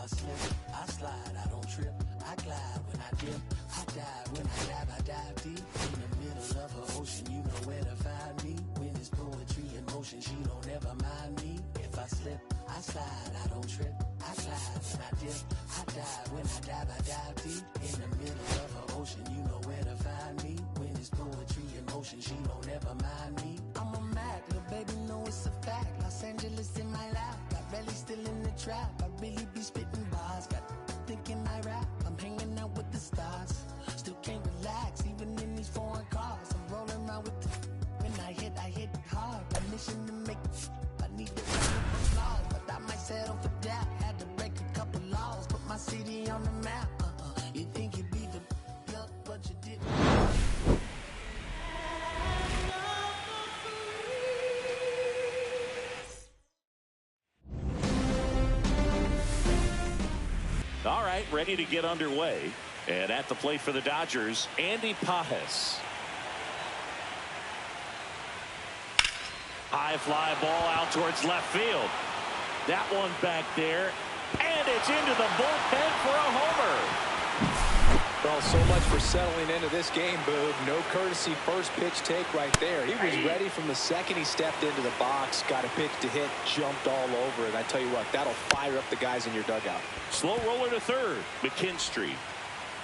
slip, I slide, I don't trip, I glide when I dip, I dive when I dive deep. In the middle of an ocean, you know where to find me. When it's poetry in motion, she don't ever mind me. If I slip, I slide, I don't trip, I glide when I dip, I dive when I dive deep. In the middle of an ocean, you know where to find me. When it's poetry in motion, she don't ever mind me. I'm a Mac, little baby know it's a fact. Los Angeles in my lap, got Relly still in the trap. I really be spitting bars, got thinking I rap. I'm hanging out with the stars, still can't relax, even in these foreign cars. I'm rolling around with the when I hit hard. My mission to make I need the applause, but I might settle for that. Had to break a couple laws, put my city on the map. You think you beat the up, but you didn't. All right, ready to get underway. And at the plate for the Dodgers, Andy Pages. High fly ball out towards left field. That one back there. And it's into the bullpen for a homer. Well, so much for settling into this game, Boog. No courtesy first pitch take right there. He was ready from the second he stepped into the box, got a pitch to hit, jumped all over it. I tell you what, that'll fire up the guys in your dugout. Slow roller to third. McKinstry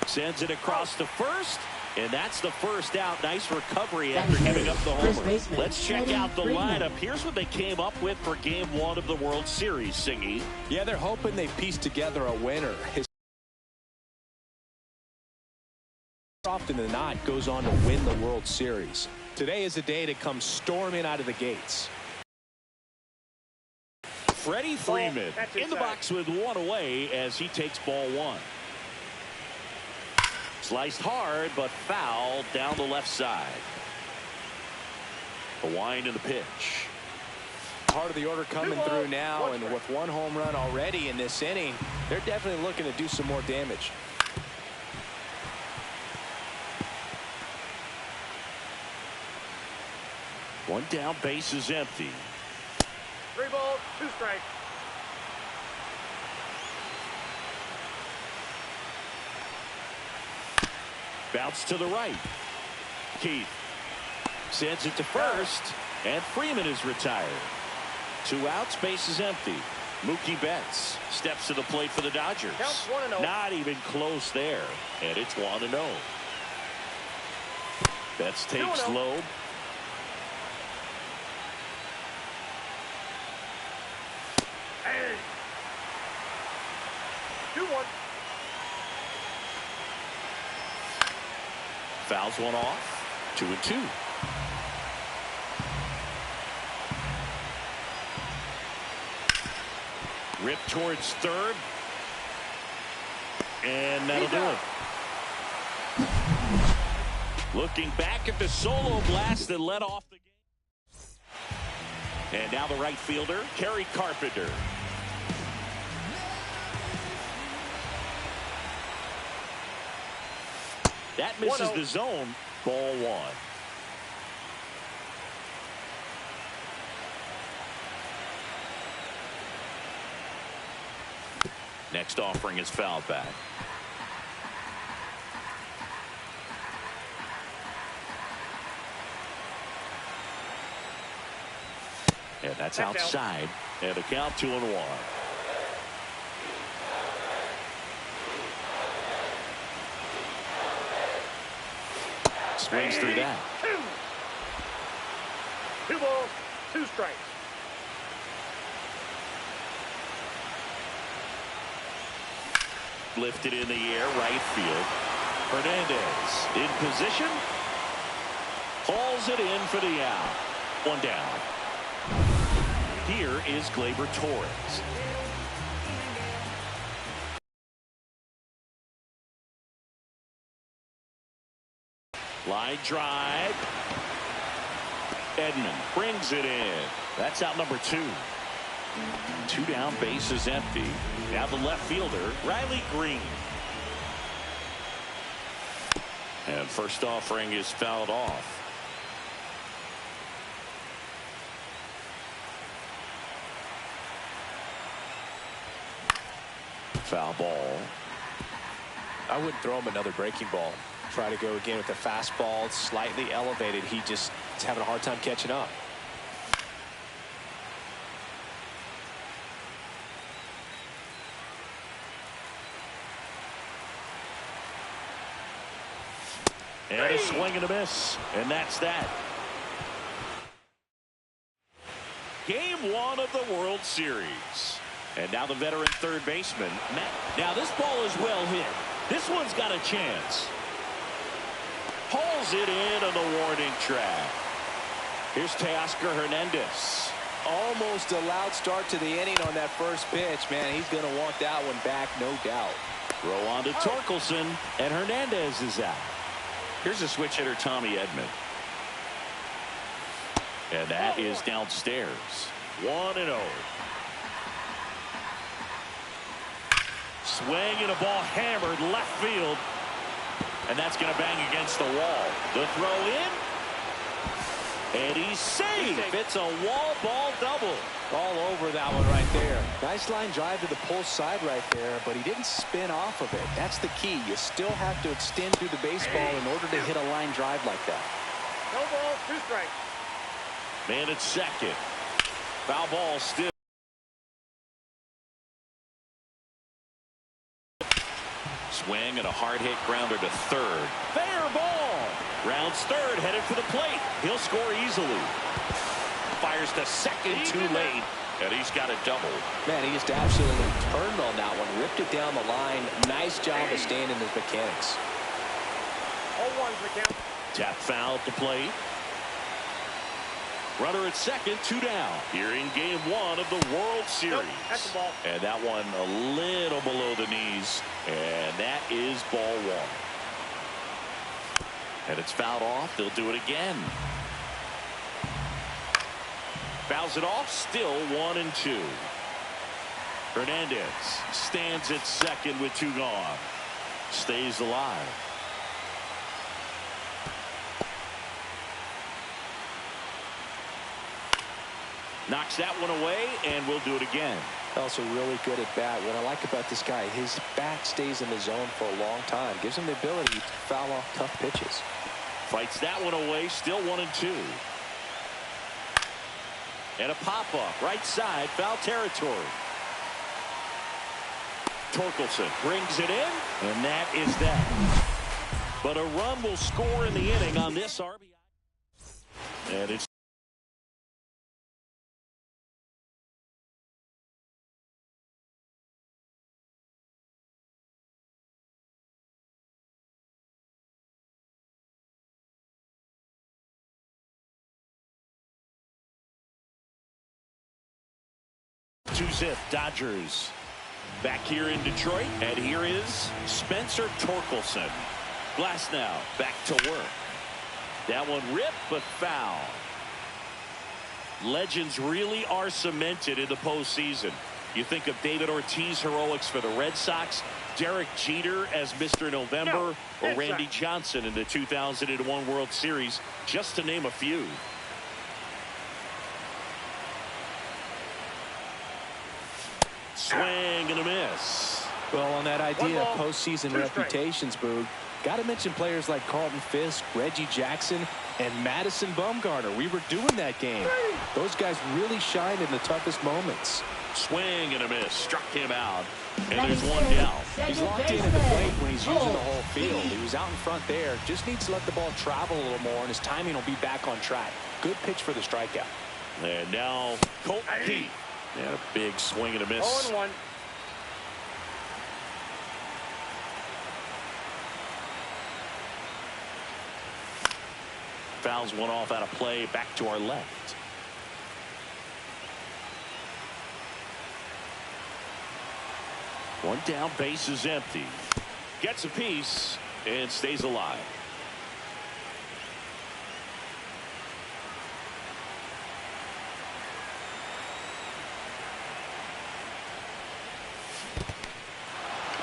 sends it across to first, and that's the first out. Nice recovery after giving up the homer. Let's check out the lineup. Here's what they came up with for Game 1 of the World Series, Singy. Yeah, they're hoping they piece together a winner. Often than not goes on to win the World Series. Today is a day to come storming out of the gates. Freddie Freeman in the box with one away as he takes ball one. Sliced hard, but fouled down the left side. The wind in the pitch. Part of the order coming through now, and with one home run already in this inning, they're definitely looking to do some more damage. One down, base is empty. 3 balls, 2 strikes. Bounce to the right. Keith sends it to first, and Freeman is retired. 2 outs, base is empty. Mookie Betts steps to the plate for the Dodgers. Counts 1-0. Not even close there, and it's 1-0. Betts takes 2-0. low. Hey. 2-1. Fouls one off. 2-2. Rip towards third. And that'll do it. Looking back at the solo blast that led off the game. And now the right fielder, Kerry Carpenter. That misses the zone. Ball one. Next offering is fouled back. And that's outside. And a count 2-1. Swings through that. 2 balls, 2 strikes. Lifted in the air, right field. Hernandez in position. Hauls it in for the out. 1 down. Here is Gleyber Torres. Line drive. Edman brings it in. That's out number 2. 2 down, base is empty. Now the left fielder, Riley Green. And first offering is fouled off. Foul ball. I wouldn't throw him another breaking ball. Try to go again with the fastball, slightly elevated. He just is having a hard time catching up. And a swing and a miss. And that's that. Game 1 of the World Series. And now the veteran third baseman, Matt. Now this ball is well hit. This one's got a chance. Pulls it in on the warning track. Here's Teoscar Hernandez. Almost a loud start to the inning on that first pitch. Man, he's going to want that one back, no doubt. Throw on to Torkelson, and Hernandez is out. Here's a switch hitter, Tommy Edman. And that is downstairs. 1-0. Swing and a ball hammered left field. And that's going to bang against the wall. The throw in. And he's safe. It's a wall ball double. All over that one right there. Nice line drive to the pull side right there, but he didn't spin off of it. That's the key. You still have to extend through the baseball in order to hit a line drive like that. No ball, 2 strikes. Man at second. Foul ball still. Swing and a hard hit grounder to third. Fair ball. Rounds third, headed for the plate. He'll score easily. Fires to second too late, and he's got a double. Man, he just absolutely turned on that one, ripped it down the line. Nice job of staying in his mechanics. 0-1's the count. Tap foul at the plate. Runner at second, 2 down. Here in game 1 of the World Series. Nope, that's the ball. And that one a little below the knees, and that is ball 1. And it's fouled off. They'll do it again. Fouls it off. Still 1-2. Hernandez stands at second with 2 gone. Stays alive. Knocks that one away, and we'll do it again. Also really good at bat. What I like about this guy, his bat stays in the zone for a long time. Gives him the ability to foul off tough pitches. Fights that one away. Still 1-2. And a pop-up. Right side. Foul territory. Torkelson brings it in. And that is that. But a run will score in the inning on this RBI. And it's Two-zip Dodgers back here in Detroit, and here is Spencer Torkelson. Glasnow back to work. That one ripped, but foul. Legends really are cemented in the postseason. You think of David Ortiz heroics for the Red Sox, Derek Jeter as Mr. November, or Randy Johnson in the 2001 World Series, just to name a few. Swing and a miss. Well, on that idea of postseason reputations, Boog, got to mention players like Carlton Fisk, Reggie Jackson, and Madison Bumgarner. We were doing that game. Those guys really shined in the toughest moments. Swing and a miss. Struck him out. And there's one down. He's locked in at the plate when he's using the whole field. He was out in front there. Just needs to let the ball travel a little more, and his timing will be back on track. Good pitch for the strikeout. And now Colton Pete. And a big swing and a miss. 0-1. Fouls one off out of play. Back to our left. One down, base is empty. Gets a piece and stays alive.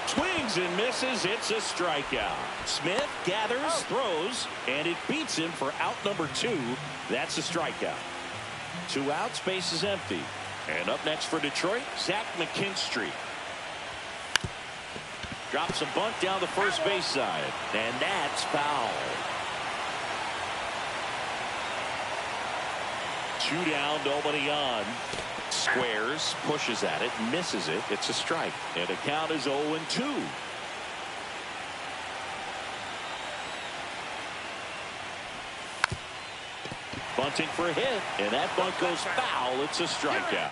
Swings and misses. It's a strikeout. Smith gathers, throws, and it beats him for out number 2. That's a strikeout. 2 outs, base is empty. And up next for Detroit, Zach McKinstry. Drops a bunt down the first base side. And that's foul. 2 down, nobody on. Squares, pushes at it, misses it. It's a strike. And the count is 0-2. Bunting for a hit, and that bunt goes foul. It's a strikeout.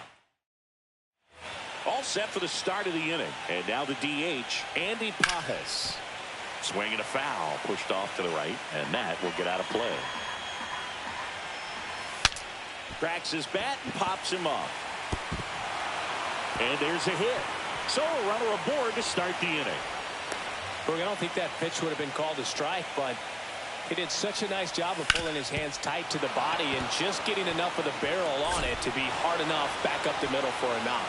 All set for the start of the inning. And now the DH, Andy Pages. Swinging a foul, pushed off to the right, and that will get out of play. Cracks his bat and pops him off. And there's a hit. So a runner aboard to start the inning. I don't think that pitch would have been called a strike, but he did such a nice job of pulling his hands tight to the body and just getting enough of the barrel on it to be hard enough back up the middle for a knock.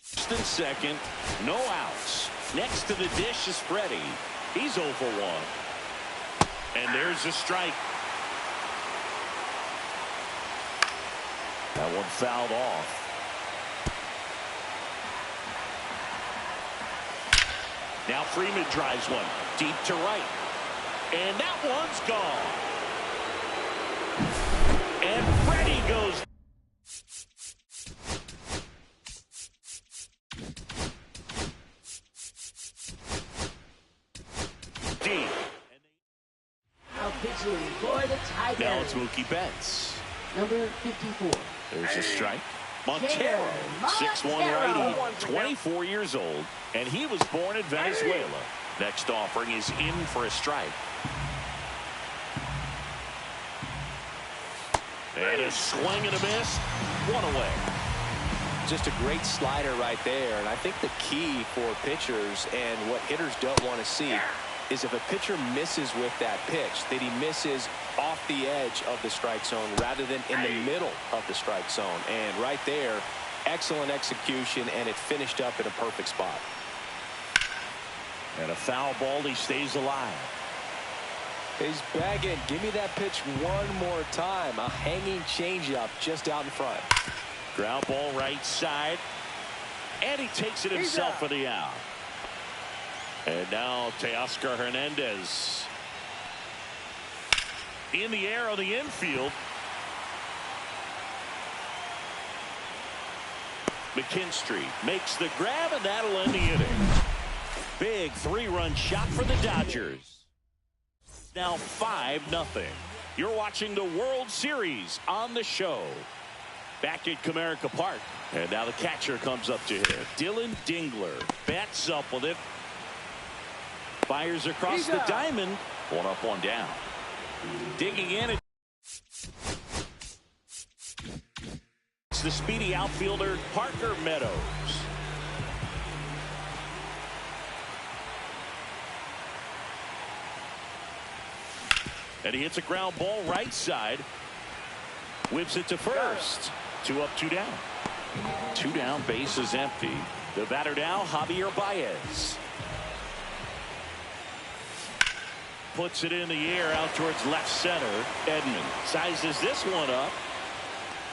First and second, no outs. Next to the dish is Freddie. He's 0 for 1. And there's a strike. That one fouled off. Now Freeman drives one deep to right. And that one's gone. And Freddie goes. Deep. Now pitching for the Tigers. Now it's Mookie Betts. Number 54. There's a strike. Montero, 6'1" righty, 24 years old, and he was born in Venezuela. Next offering is in for a strike. And a swing and a miss. 1 away. Just a great slider right there, and I think the key for pitchers and what hitters don't want to see is if a pitcher misses with that pitch, that he misses off the edge of the strike zone rather than in the middle of the strike zone. And right there, excellent execution, and it finished up in a perfect spot. And a foul ball, he stays alive. He's begging, give me that pitch one more time. A hanging changeup just out in front. Ground ball right side. And he takes it himself for the out. And now Teoscar Hernandez. In the air on the infield. McKinstry makes the grab, and that'll end the inning. Big 3-run shot for the Dodgers. Now 5-0. You're watching the World Series on the show. Back at Comerica Park. And now the catcher comes up to hit. Dylan Dingler bats up with it. Fires across the diamond. 1 up, 1 down. Digging in. It's the speedy outfielder Parker Meadows. And he hits a ground ball right side. Whips it to first. 2 up, 2 down. 2 down, base is empty. The batter now, Javier Baez. Puts it in the air out towards left center. Edman sizes this one up.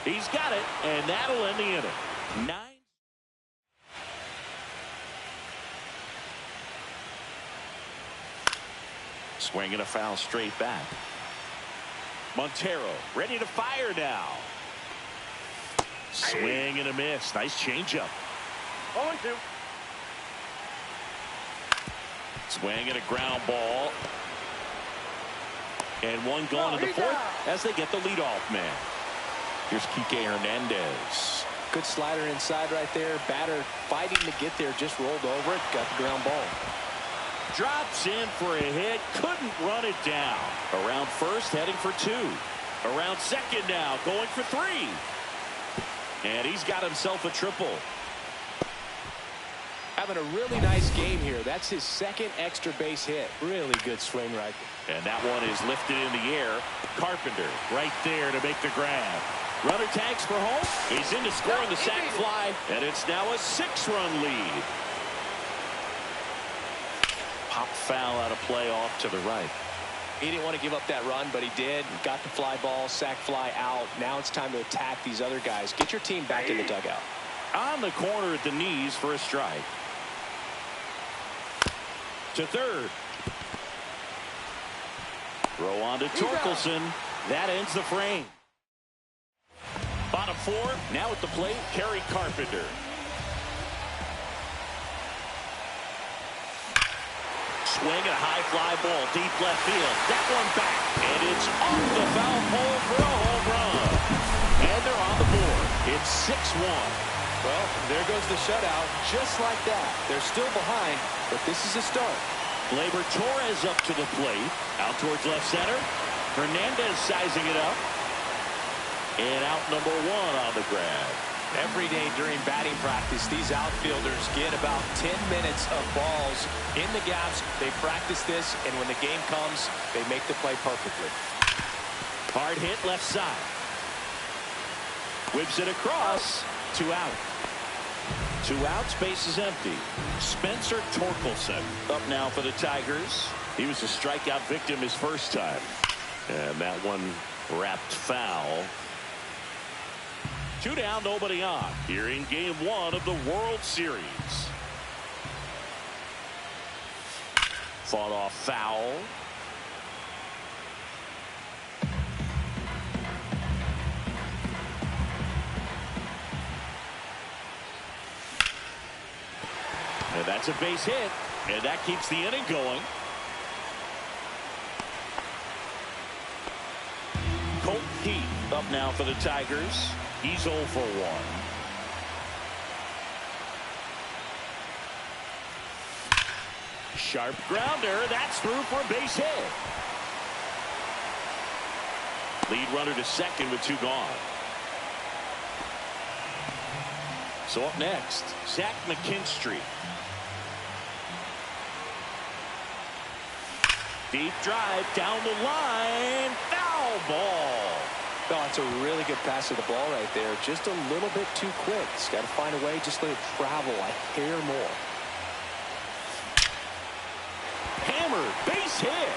He's got it, and that'll end the inning. 9. Swinging a foul straight back. Montero ready to fire now. Swing and a miss. Nice changeup. 0-2. Swing and a ground ball. And one gone in the fourth as they get the leadoff man. Here's Kike Hernandez. Good slider inside right there. Batter fighting to get there. Just rolled over it. Got the ground ball. Drops in for a hit. Couldn't run it down. Around first, heading for 2. Around second now, going for 3. And he's got himself a triple. Having a really nice game here. That's his second extra base hit. Really good swing right there. And that one is lifted in the air. Carpenter right there to make the grab. Runner tags for home. He's in to score on the sac fly. And it's now a 6-run lead. Pop foul out of play off to the right. He didn't want to give up that run, but he did. Got the fly ball, sack fly out. Now it's time to attack these other guys. Get your team back in the dugout. On the corner at the knees for a strike. To third. Throw on to Torkelson. That ends the frame. Bottom four, now at the plate, Kerry Carpenter. Swing and a high fly ball, deep left field. That one back, and it's off the foul pole for a home run. And they're on the board. It's 6-1. Well, there goes the shutout, just like that. They're still behind, but this is a start. Gleyber Torres up to the plate. Out towards left center. Hernandez sizing it up. And out number one on the grab. Every day during batting practice, these outfielders get about 10 minutes of balls in the gaps. They practice this, and when the game comes, they make the play perfectly. Hard hit left side. Whips it across. 2 out. 2 out, space is empty. Spencer Torkelson up now for the Tigers. He was a strikeout victim his first time. And that one wrapped foul. 2 down, nobody on. Here in game 1 of the World Series. Fought off foul. And that's a base hit. And that keeps the inning going. Colt Heath up now for the Tigers. He's 0 for 1. Sharp grounder. That's through for a base hit. Lead runner to second with 2 gone. So up next, Zach McKinstry. Deep drive down the line. Foul ball. Oh, it's a really good pass of the ball right there. Just a little bit too quick. He's got to find a way, just let it travel a hair more. Hammered, base hit.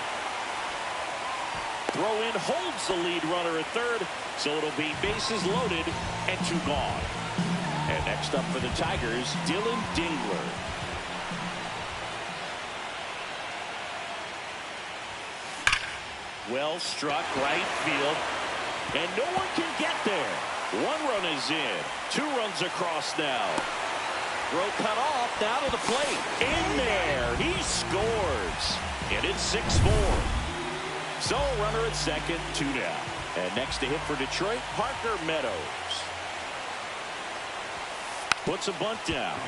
Throw in holds the lead runner at third, so it'll be bases loaded and 2 gone. And next up for the Tigers, Dylan Dingler. Well struck right field. And no one can get there. 1 run is in. 2 runs across now. Throw cut off. Now to the plate. In there. He scores. And it's 6-4. So runner at second. 2 down. And next to hit for Detroit, Parker Meadows. Puts a bunt down.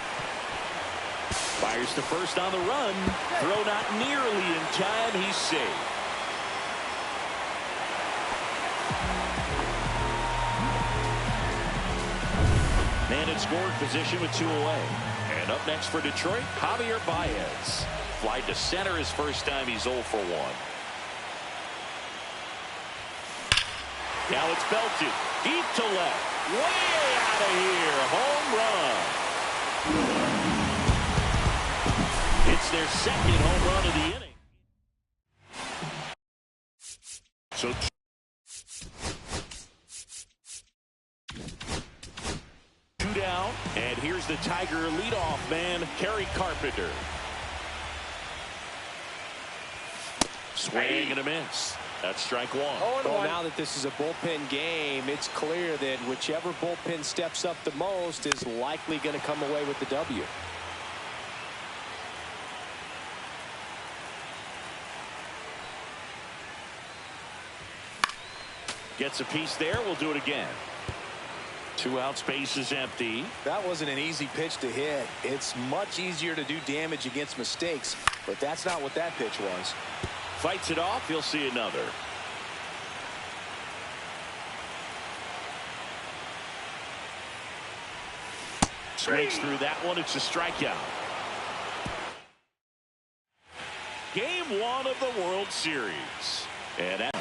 Fires to first on the run. Throw not nearly in time. He's safe. Man in scoring position with 2 away. And up next for Detroit, Javier Baez. Fly to center his first time. He's 0 for 1. Now it's belted. Deep to left. Way out of here. Home run. It's their second home run of the inning. So 2 down, and here's the Tiger leadoff man, Kerry Carpenter. Swing and a miss. That's strike 1. Well, now that this is a bullpen game, it's clear that whichever bullpen steps up the most is likely going to come away with the W. Gets a piece there. We'll do it again. 2 out, space is empty. That wasn't an easy pitch to hit. It's much easier to do damage against mistakes, but that's not what that pitch was. Fights it off. You'll see another. Swings through that one. It's a strikeout. Game 1 of the World Series. And that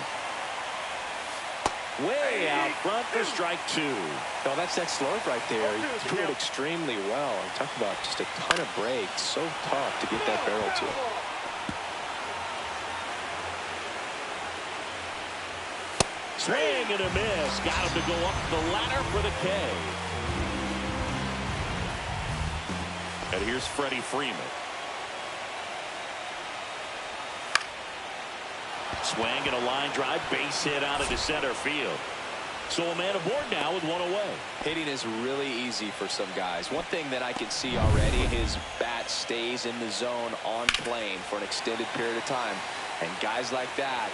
way out front for strike 2. Oh, that's that slurve right there. He threw it extremely well. I'm talking about just a ton of breaks. So tough to get that barrel to. Swing and a miss. Got him to go up the ladder for the K. And here's Freddie Freeman. Swing and a line drive, base hit out into center field. So a man aboard now with one away. Hitting is really easy for some guys. One thing that I can see already, his bat stays in the zone on plane for an extended period of time. And guys like that,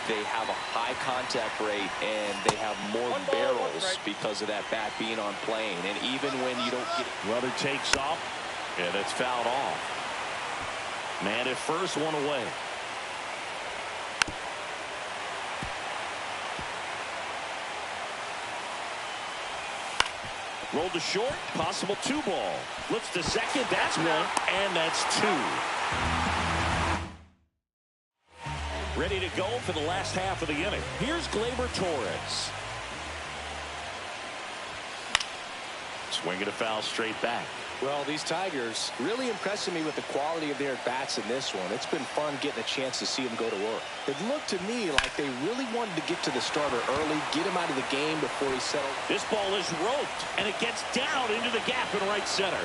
they have a high contact rate and they have more barrels because of that bat being on plane. And even when you don't get it. Runner takes off, and it's fouled off. Man at first, one away. Rolled to short, possible 2-ball. Flips to second, that's one, and that's 2. Ready to go for the last half of the inning. Here's Gleyber Torres. Swinging a foul straight back. Well, these Tigers really impressing me with the quality of their bats in this one. It's been fun getting a chance to see them go to work. It looked to me like they really wanted to get to the starter early, get him out of the game before he settled. This ball is roped, and it gets down into the gap in right center.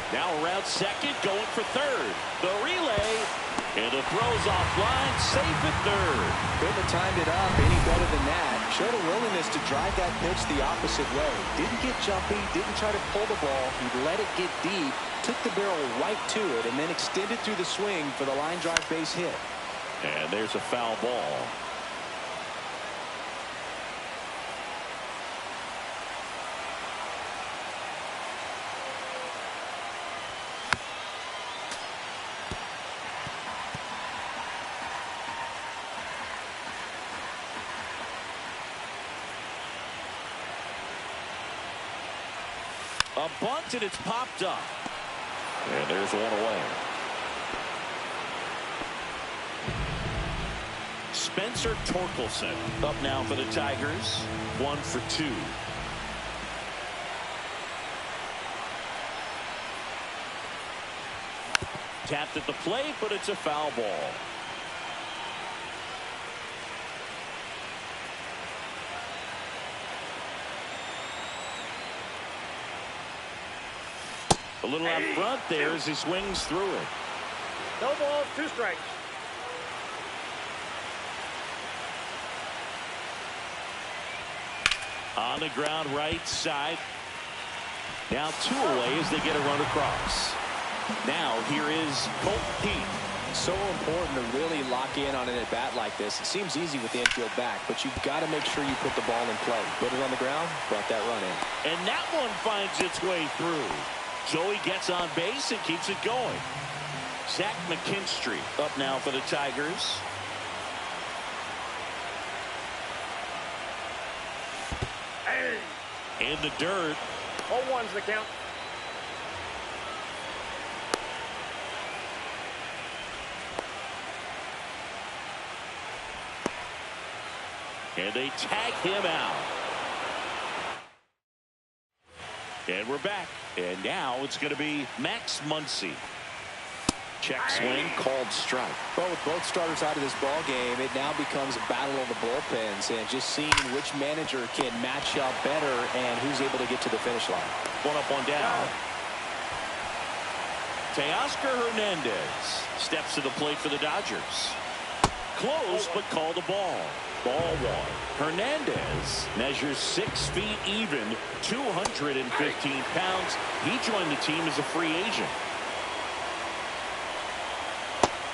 Now around second, going for third. The relay, and the throw's offline, safe at third. Couldn't have timed it up any better than that. Showed a willingness to drive that pitch the opposite way. Didn't get jumpy, didn't try to pull the ball. He let it get deep, took the barrel right to it, and then extended through the swing for the line drive base hit. And there's a foul ball. A bunt, and it's popped up. And there's one away. Spencer Torkelson up now for the Tigers. 1 for 2. Tapped at the plate, but it's a foul ball. A little out front there as he swings through it. No balls, 2 strikes. On the ground right side. Now 2 away as they get a run across. Now here is Colt Pete. So important to really lock in on an at-bat like this. It seems easy with the infield back, but you've got to make sure you put the ball in play. Put it on the ground, brought that run in. And that one finds its way through. So he gets on base and keeps it going. Zach McKinstry up now for the Tigers. In the dirt. 0-1's the count. And they tag him out. And we're back. And now it's going to be Max Muncy. Check swing, called strike. Well, with both starters out of this ball game, it now becomes a battle of the bullpens and just seeing which manager can match up better and who's able to get to the finish line. One up, one down. Teoscar Hernandez steps to the plate for the Dodgers. Close, but called a ball. Ball 1. Hernandez measures 6 feet even, 215 pounds. He joined the team as a free agent.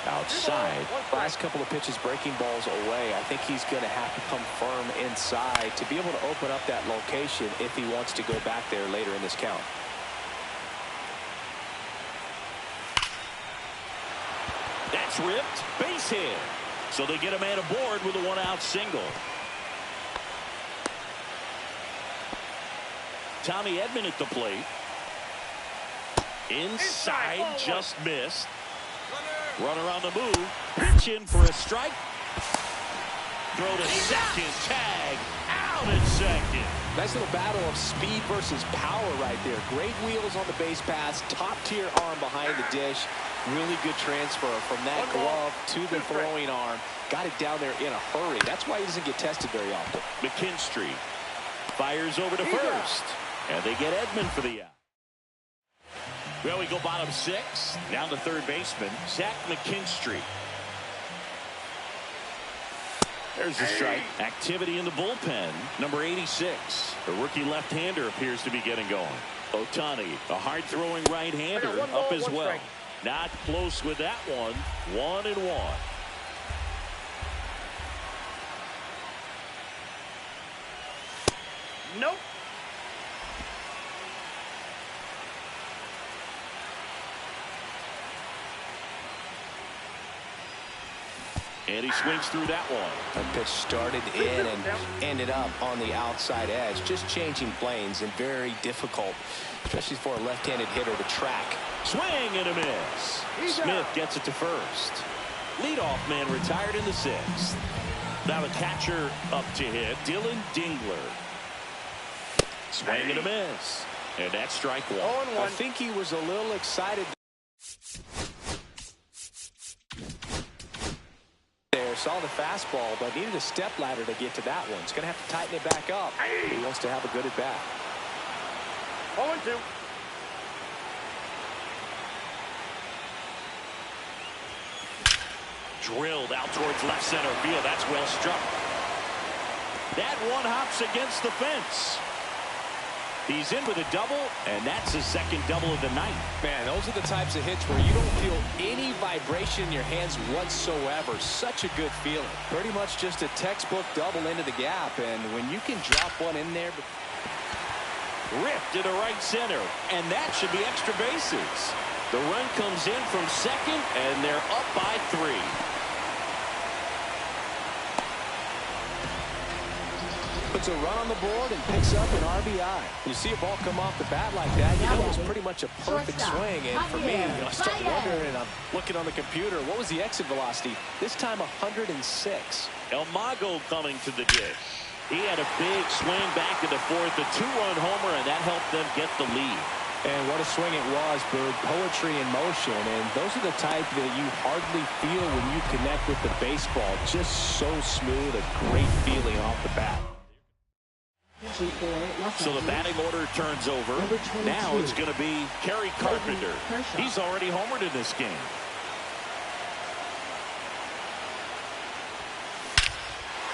Outside. Last couple of pitches breaking balls away. I think he's going to have to come firm inside to be able to open up that location if he wants to go back there later in this count. That's ripped. Base hit. So they get a man aboard with a 1-out single. Tommy Edman at the plate. Inside, just missed. Runner on the move. Pitch in for a strike. Throw to second. Tag. Out at second. Nice little battle of speed versus power right there. Great wheels on the base pass, top-tier arm behind the dish. Really good transfer from that glove to the throwing arm. Got it down there in a hurry. That's why he doesn't get tested very often. McKinstry fires over to first. And they get Edman for the out. Well, we go bottom 6. Down to third baseman, Zach McKinstry. There's the strike. Activity in the bullpen. Number 86. The rookie left-hander appears to be getting going. Ohtani, a hard-throwing right-hander, up as well. Strike. Not close with that one. 1-1. Nope. And he swings through that one. That pitch started in and ended up on the outside edge. Just changing planes and very difficult, especially for a left-handed hitter to track. Swing and a miss. Smith gets it to first. Leadoff man retired in the 6th. Now the catcher up to hit, Dylan Dingler. Swing and a miss. And that's strike 1. I think he was a little excited there. Saw the fastball, but needed a step ladder to get to that one. He's going to have to tighten it back up. He wants to have a good at bat. 0-2. Drilled out towards left center field. That's well struck. That one hops against the fence. He's in with a double, and that's his second double of the night. Man, those are the types of hits where you don't feel any vibration in your hands whatsoever. Such a good feeling. Pretty much just a textbook double into the gap, and when you can drop one in there. Ripped into right center, and that should be extra bases. The run comes in from second, and they're up by 3. Puts a run on the board and picks up an RBI. You see a ball come off the bat like that, you know it was pretty much a perfect swing. And for me, I start wondering, and I'm looking on the computer, what was the exit velocity? This time 106. Elmago coming to the dish. He had a big swing back in the 4th, a 2-run homer, and that helped them get the lead. And what a swing it was, Boog. Poetry in motion. And those are the type that you hardly feel when you connect with the baseball. Just so smooth, a great feeling off the bat. So the batting order turns over. Now it's going to be Kerry Carpenter. He's already homered in this game.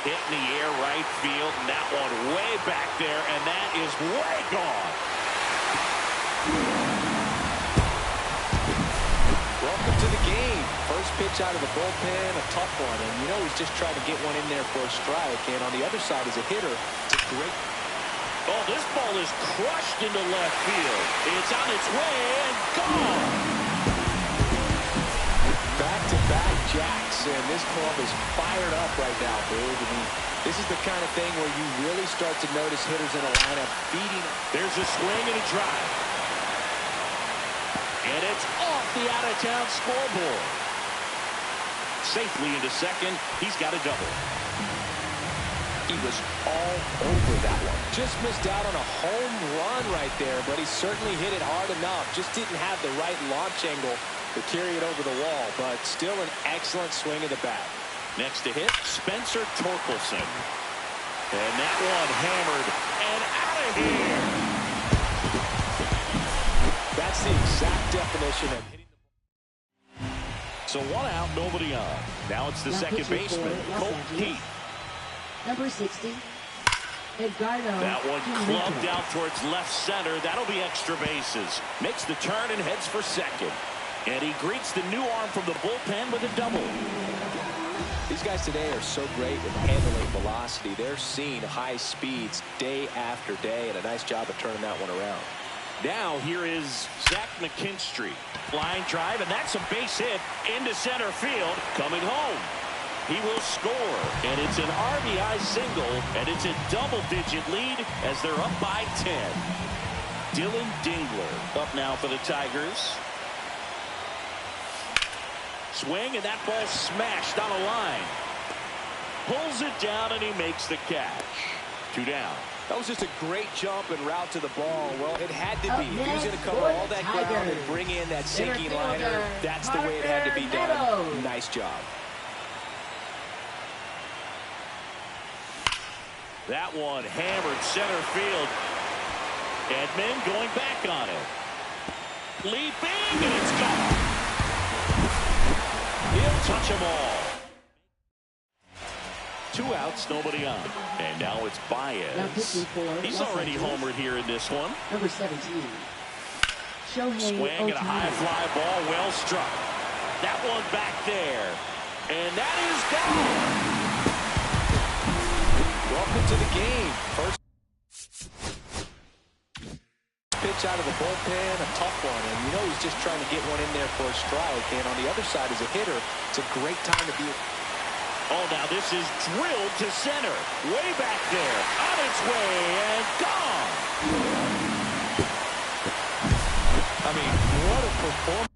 Hit in the air right field, and that one way back there, and that is way gone. Welcome to the game. First pitch out of the bullpen, a tough one, and you know he's just trying to get one in there for a strike. And on the other side is a hitter. It's a great. Oh, this ball is crushed into left field. It's on its way and gone. Back-to-back jacks, and this club is fired up right now, Boog. I mean, this is the kind of thing where you really start to notice hitters in a lineup beating. There's a swing and a drive. And it's off the out-of-town scoreboard. Safely into second. He's got a double. He was all over that one. Just missed out on a home run right there, but he certainly hit it hard enough. Just didn't have the right launch angle to carry it over the wall, but still an excellent swing of the bat. Next to hit, Spencer Torkelson. And that one hammered and out of here. That's the exact definition of hitting the ball. So 1 out, nobody on. Now it's the second baseman, Colt Keith. Number 60, Edgardo. That one clubbed out towards left center. That'll be extra bases. Makes the turn and heads for second. And he greets the new arm from the bullpen with a double. These guys today are so great with handling velocity. They're seeing high speeds day after day, and a nice job of turning that one around. Now here is Zach McKinstry. Line drive, and that's a base hit into center field. Coming home. He will score, and it's an RBI single, and it's a double-digit lead as they're up by 10. Dylan Dingler up now for the Tigers. Swing, and that ball smashed on a line. Pulls it down, and he makes the catch. 2 down. That was just a great jump and route to the ball. Well, it had to be. If he was going to cover for all that Tigers, ground and bring in that sinking center liner, fielder, that's the way it had to be done. Meadows. Nice job. That one hammered center field. Edman going back on it. Leaping, and it's gone. He'll touch them all. 2 outs, nobody on. And now it's Now pitching Baez. for He's Los already Angeles. homered here in this one. Number 17. Shohei Swing and a high Ohtani. fly ball, well struck. That one back there. And that is gone. Welcome to the game. First pitch out of the bullpen, a tough one. And you know he's just trying to get one in there for a strike. And on the other side, as a hitter, it's a great time to be. Oh, now this is drilled to center. Way back there. On its way and gone. I mean, what a performance.